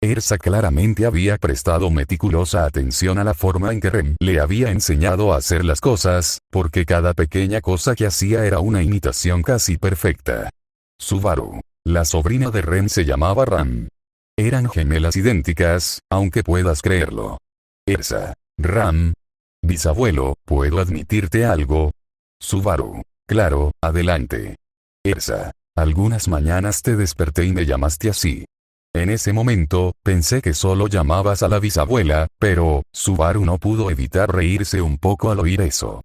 Ersa claramente había prestado meticulosa atención a la forma en que Rem le había enseñado a hacer las cosas, porque cada pequeña cosa que hacía era una imitación casi perfecta. Subaru. La sobrina de Rem se llamaba Ram. Eran gemelas idénticas, aunque puedas creerlo. Ersa. Ram. Bisabuelo, ¿puedo admitirte algo? Subaru. Claro, adelante. Ersa. Algunas mañanas te desperté y me llamaste así. En ese momento, pensé que solo llamabas a la bisabuela, pero, Subaru no pudo evitar reírse un poco al oír eso.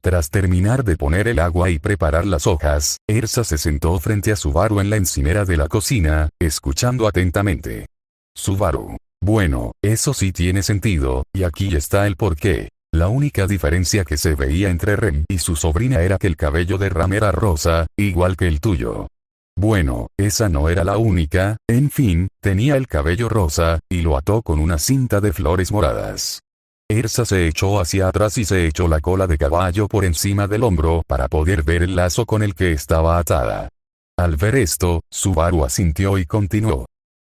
Tras terminar de poner el agua y preparar las hojas, Ersa se sentó frente a Subaru en la encimera de la cocina, escuchando atentamente. Subaru. Bueno, eso sí tiene sentido, y aquí está el porqué. La única diferencia que se veía entre Rem y su sobrina era que el cabello de Ram era rosa, igual que el tuyo. Bueno, esa no era la única, en fin, tenía el cabello rosa, y lo ató con una cinta de flores moradas. Ersa se echó hacia atrás y se echó la cola de caballo por encima del hombro para poder ver el lazo con el que estaba atada. Al ver esto, Subaru asintió y continuó.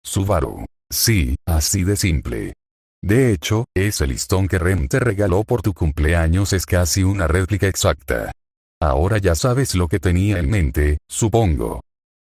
Subaru. Sí, así de simple. De hecho, ese listón que Rem te regaló por tu cumpleaños es casi una réplica exacta. Ahora ya sabes lo que tenía en mente, supongo.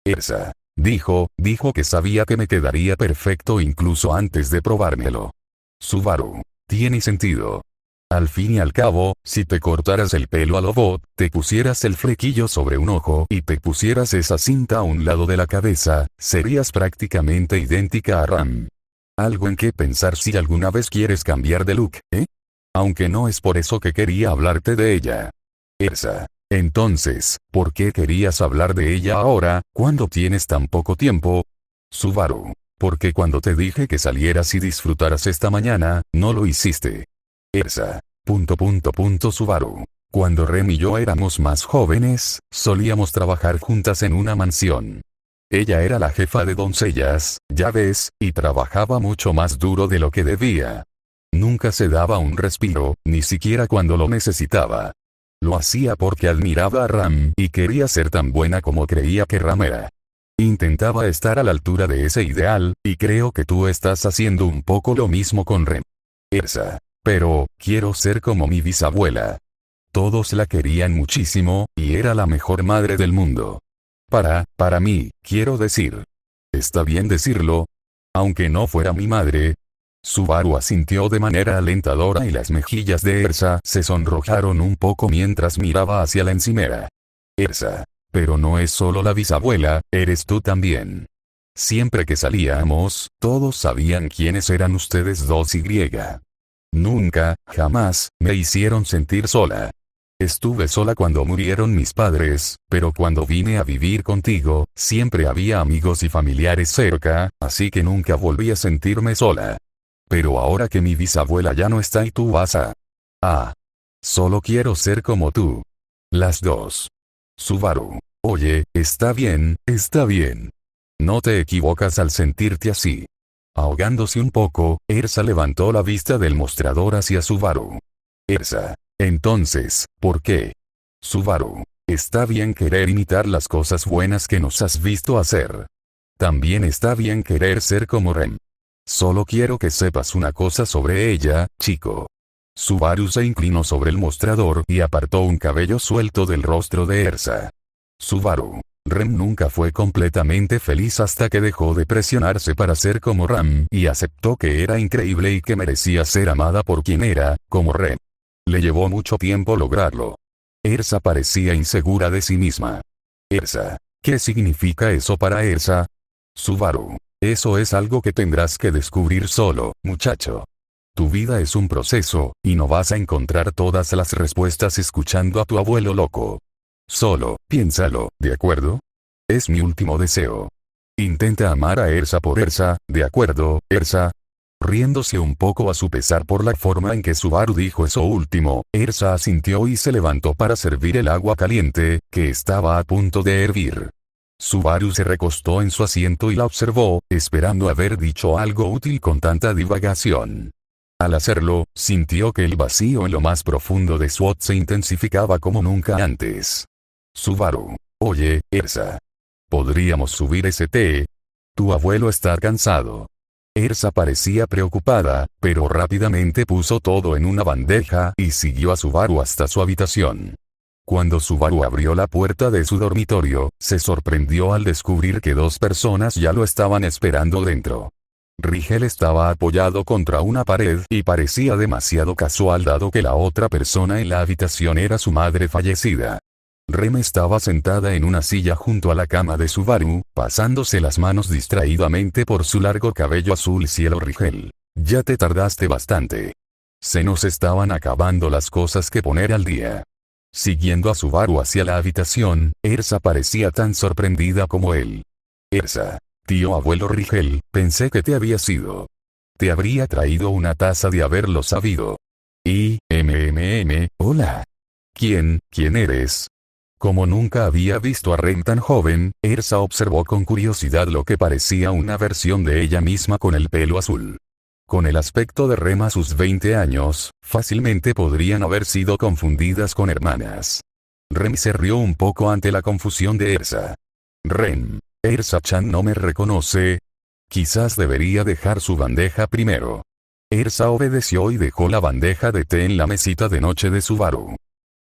Ersa. Dijo que sabía que me quedaría perfecto incluso antes de probármelo. Subaru. Tiene sentido. Al fin y al cabo, si te cortaras el pelo a lo bot, te pusieras el flequillo sobre un ojo y te pusieras esa cinta a un lado de la cabeza, serías prácticamente idéntica a Ram. Algo en qué pensar si alguna vez quieres cambiar de look, ¿eh? Aunque no es por eso que quería hablarte de ella. Ersa. Entonces, ¿por qué querías hablar de ella ahora, cuando tienes tan poco tiempo? Subaru. Porque cuando te dije que salieras y disfrutaras esta mañana, no lo hiciste. Ersa. Subaru. Cuando Rem y yo éramos más jóvenes, solíamos trabajar juntas en una mansión. Ella era la jefa de doncellas, ya ves, y trabajaba mucho más duro de lo que debía. Nunca se daba un respiro, ni siquiera cuando lo necesitaba. Lo hacía porque admiraba a Ram y quería ser tan buena como creía que Ram era. Intentaba estar a la altura de ese ideal, y creo que tú estás haciendo un poco lo mismo con Rem. Ersa. Pero, quiero ser como mi bisabuela. Todos la querían muchísimo, y era la mejor madre del mundo. Para mí, quiero decir. ¿Está bien decirlo? Aunque no fuera mi madre. Subaru asintió de manera alentadora y las mejillas de Ersa se sonrojaron un poco mientras miraba hacia la encimera. Ersa. Pero no es solo la bisabuela, eres tú también. Siempre que salíamos, todos sabían quiénes eran ustedes dos y. Nunca, jamás, me hicieron sentir sola. Estuve sola cuando murieron mis padres, pero cuando vine a vivir contigo, siempre había amigos y familiares cerca, así que nunca volví a sentirme sola. Pero ahora que mi bisabuela ya no está y tú vas a... solo quiero ser como tú. Las dos. Subaru. Oye, está bien, está bien. No te equivocas al sentirte así. Ahogándose un poco, Ersa levantó la vista del mostrador hacia Subaru. Ersa. Entonces, ¿por qué? Subaru. Está bien querer imitar las cosas buenas que nos has visto hacer. También está bien querer ser como Rem. Solo quiero que sepas una cosa sobre ella, chico. Subaru se inclinó sobre el mostrador y apartó un cabello suelto del rostro de Ersa. Subaru. Rem nunca fue completamente feliz hasta que dejó de presionarse para ser como Ram y aceptó que era increíble y que merecía ser amada por quien era, como Rem. Le llevó mucho tiempo lograrlo. Ersa parecía insegura de sí misma. Ersa. ¿Qué significa eso para Ersa? Subaru. Eso es algo que tendrás que descubrir solo, muchacho. Tu vida es un proceso, y no vas a encontrar todas las respuestas escuchando a tu abuelo loco. Solo, piénsalo, ¿de acuerdo? Es mi último deseo. Intenta amar a Ersa por Ersa, ¿de acuerdo, Ersa? Riéndose un poco a su pesar por la forma en que Subaru dijo eso último, Ersa asintió y se levantó para servir el agua caliente, que estaba a punto de hervir. Subaru se recostó en su asiento y la observó, esperando haber dicho algo útil con tanta divagación. Al hacerlo, sintió que el vacío en lo más profundo de Swot se intensificaba como nunca antes. Subaru. Oye, Ersa. ¿Podríamos subir ese té? Tu abuelo está cansado. Ersa parecía preocupada, pero rápidamente puso todo en una bandeja y siguió a Subaru hasta su habitación. Cuando Subaru abrió la puerta de su dormitorio, se sorprendió al descubrir que dos personas ya lo estaban esperando dentro. Rigel estaba apoyado contra una pared y parecía demasiado casual dado que la otra persona en la habitación era su madre fallecida. Rem estaba sentada en una silla junto a la cama de Subaru, pasándose las manos distraídamente por su largo cabello azul cielo. Rigel. Ya te tardaste bastante. Se nos estaban acabando las cosas que poner al día. Siguiendo a Subaru hacia la habitación, Ersa parecía tan sorprendida como él. Ersa. Tío abuelo Rigel, pensé que te había ido. Te habría traído una taza de haberlo sabido. Hola. ¿Quién eres? Como nunca había visto a Rem tan joven, Ersa observó con curiosidad lo que parecía una versión de ella misma con el pelo azul. Con el aspecto de Rem a sus 20 años, fácilmente podrían haber sido confundidas con hermanas. Rem se rió un poco ante la confusión de Ersa. Rem. Ersa-chan no me reconoce. Quizás debería dejar su bandeja primero. Ersa obedeció y dejó la bandeja de té en la mesita de noche de Subaru.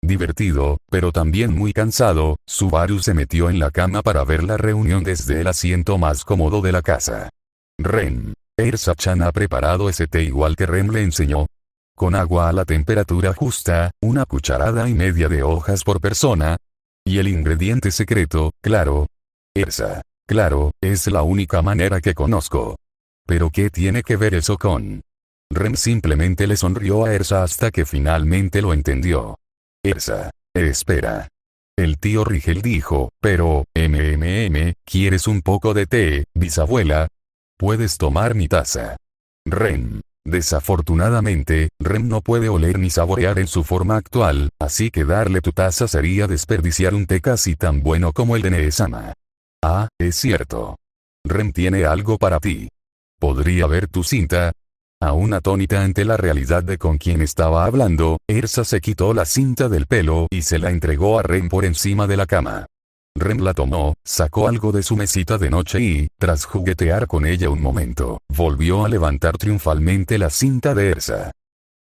Divertido, pero también muy cansado, Subaru se metió en la cama para ver la reunión desde el asiento más cómodo de la casa. Rem. Ersa-chan ha preparado ese té igual que Rem le enseñó. Con agua a la temperatura justa, 1,5 cucharadas de hojas por persona. Y el ingrediente secreto, claro. Ersa. Claro, es la única manera que conozco. ¿Pero qué tiene que ver eso con? Rem simplemente le sonrió a Ersa hasta que finalmente lo entendió. Ersa. Espera. El tío Rigel dijo, pero, ¿quieres un poco de té, bisabuela? Puedes tomar mi taza. Rem. Desafortunadamente, Rem no puede oler ni saborear en su forma actual, así que darle tu taza sería desperdiciar un té casi tan bueno como el de Neesama. Ah, es cierto. Rem tiene algo para ti. ¿Podría ver tu cinta? Aún atónita ante la realidad de con quién estaba hablando, Ersa se quitó la cinta del pelo y se la entregó a Rem por encima de la cama. Rem la tomó, sacó algo de su mesita de noche y, tras juguetear con ella un momento, volvió a levantar triunfalmente la cinta de Ersa.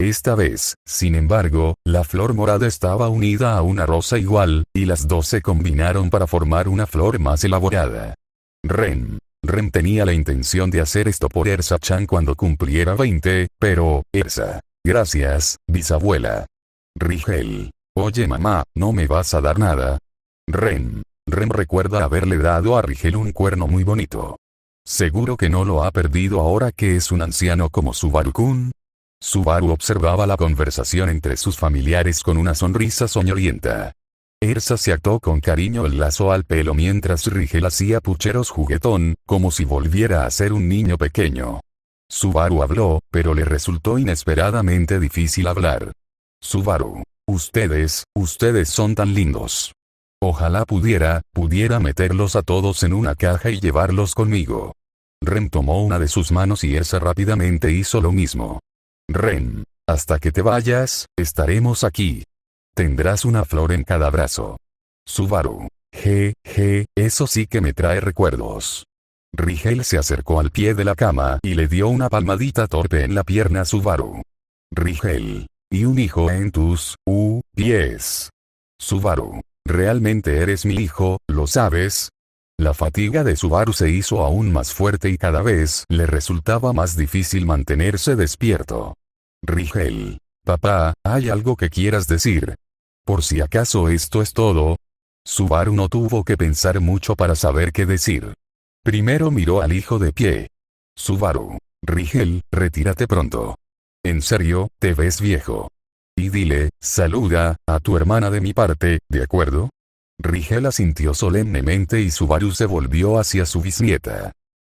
Esta vez, sin embargo, la flor morada estaba unida a una rosa igual, y las dos se combinaron para formar una flor más elaborada. Rem tenía la intención de hacer esto por Ersa-chan cuando cumpliera 20, pero, Ersa. Gracias, bisabuela. Rigel. Oye mamá, ¿no me vas a dar nada? Rem recuerda haberle dado a Rigel un cuerno muy bonito. ¿Seguro que no lo ha perdido ahora que es un anciano como Subaru-kun? Subaru observaba la conversación entre sus familiares con una sonrisa soñolienta. Ersa se ató con cariño el lazo al pelo mientras Rigel hacía pucheros juguetón, como si volviera a ser un niño pequeño. Subaru habló, pero le resultó inesperadamente difícil hablar. Subaru. Ustedes son tan lindos. Ojalá pudiera meterlos a todos en una caja y llevarlos conmigo. Ren tomó una de sus manos y Ersa rápidamente hizo lo mismo. Ren, hasta que te vayas, estaremos aquí. Tendrás una flor en cada brazo. Subaru. Eso sí que me trae recuerdos. Rigel se acercó al pie de la cama y le dio una palmadita torpe en la pierna a Subaru. Rigel. Y un hijo en tus pies. Subaru. ¿Realmente eres mi hijo, lo sabes? La fatiga de Subaru se hizo aún más fuerte y cada vez le resultaba más difícil mantenerse despierto. Rigel. Papá, ¿hay algo que quieras decir? Por si acaso esto es todo. Subaru no tuvo que pensar mucho para saber qué decir. Primero miró al hijo de pie. Subaru. Rigel, retírate pronto. En serio, te ves viejo. Y dile, saluda a tu hermana de mi parte, ¿de acuerdo? Rigel asintió solemnemente y Subaru se volvió hacia su bisnieta.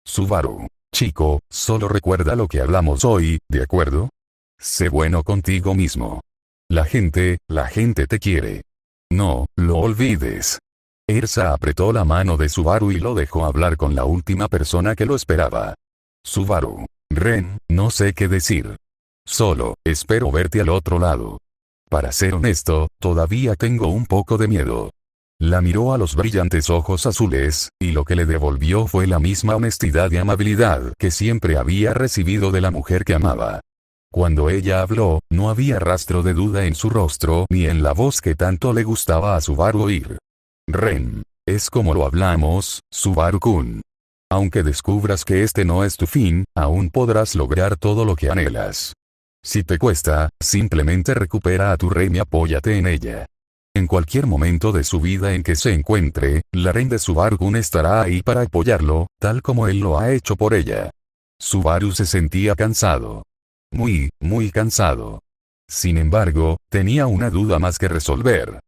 Subaru. Chico, solo recuerda lo que hablamos hoy, ¿de acuerdo? Sé bueno contigo mismo. La gente te quiere. No lo olvides. Ersa apretó la mano de Subaru y lo dejó hablar con la última persona que lo esperaba. Subaru. Ren, no sé qué decir. Solo, espero verte al otro lado. Para ser honesto, todavía tengo un poco de miedo. La miró a los brillantes ojos azules, y lo que le devolvió fue la misma honestidad y amabilidad que siempre había recibido de la mujer que amaba. Cuando ella habló, no había rastro de duda en su rostro ni en la voz que tanto le gustaba a Subaru oír. Ren. Es como lo hablamos, Subaru-kun. Aunque descubras que este no es tu fin, aún podrás lograr todo lo que anhelas. Si te cuesta, simplemente recupera a tu Ren y apóyate en ella. En cualquier momento de su vida en que se encuentre, la Ren de Subaru-kun estará ahí para apoyarlo, tal como él lo ha hecho por ella. Subaru se sentía cansado. Muy cansado. Sin embargo, tenía una duda más que resolver.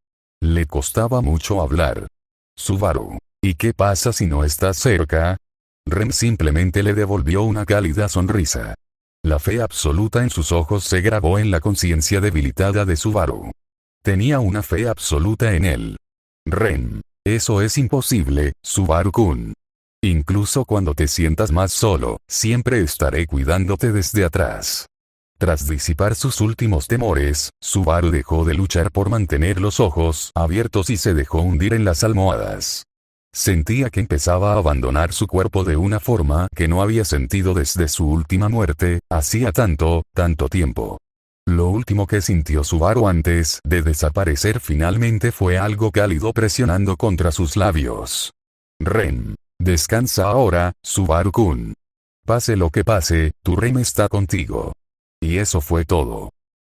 Le costaba mucho hablar. Subaru. ¿Y qué pasa si no estás cerca? Ren simplemente le devolvió una cálida sonrisa. La fe absoluta en sus ojos se grabó en la conciencia debilitada de Subaru. Tenía una fe absoluta en él. Ren. Eso es imposible, Subaru-kun. Incluso cuando te sientas más solo, siempre estaré cuidándote desde atrás. Tras disipar sus últimos temores, Subaru dejó de luchar por mantener los ojos abiertos y se dejó hundir en las almohadas. Sentía que empezaba a abandonar su cuerpo de una forma que no había sentido desde su última muerte, hacía tanto tiempo. Lo último que sintió Subaru antes de desaparecer finalmente fue algo cálido presionando contra sus labios. Ren. Descansa ahora, Subaru-kun. Pase lo que pase, tu Ren está contigo. Y eso fue todo.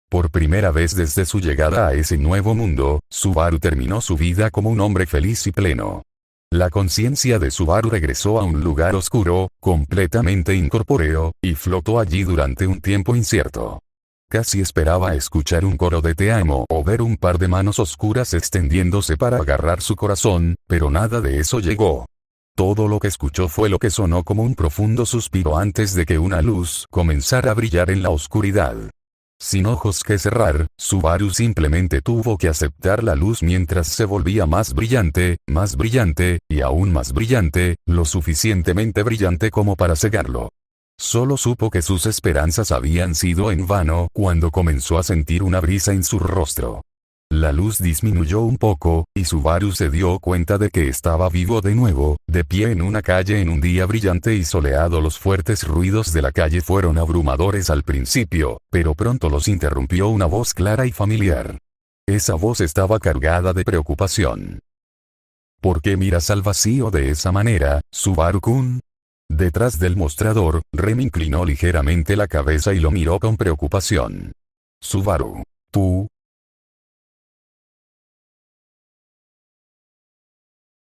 Por primera vez desde su llegada a ese nuevo mundo, Subaru terminó su vida como un hombre feliz y pleno. La conciencia de Subaru regresó a un lugar oscuro, completamente incorpóreo, y flotó allí durante un tiempo incierto. Casi esperaba escuchar un coro de te amo o ver un par de manos oscuras extendiéndose para agarrar su corazón, pero nada de eso llegó. Todo lo que escuchó fue lo que sonó como un profundo suspiro antes de que una luz comenzara a brillar en la oscuridad. Sin ojos que cerrar, Subaru simplemente tuvo que aceptar la luz mientras se volvía más brillante, y aún más brillante, lo suficientemente brillante como para cegarlo. Solo supo que sus esperanzas habían sido en vano cuando comenzó a sentir una brisa en su rostro. La luz disminuyó un poco, y Subaru se dio cuenta de que estaba vivo de nuevo, de pie en una calle en un día brillante y soleado. Los fuertes ruidos de la calle fueron abrumadores al principio, pero pronto los interrumpió una voz clara y familiar. Esa voz estaba cargada de preocupación. ¿Por qué miras al vacío de esa manera, Subaru-kun? Detrás del mostrador, Ren inclinó ligeramente la cabeza y lo miró con preocupación. Subaru.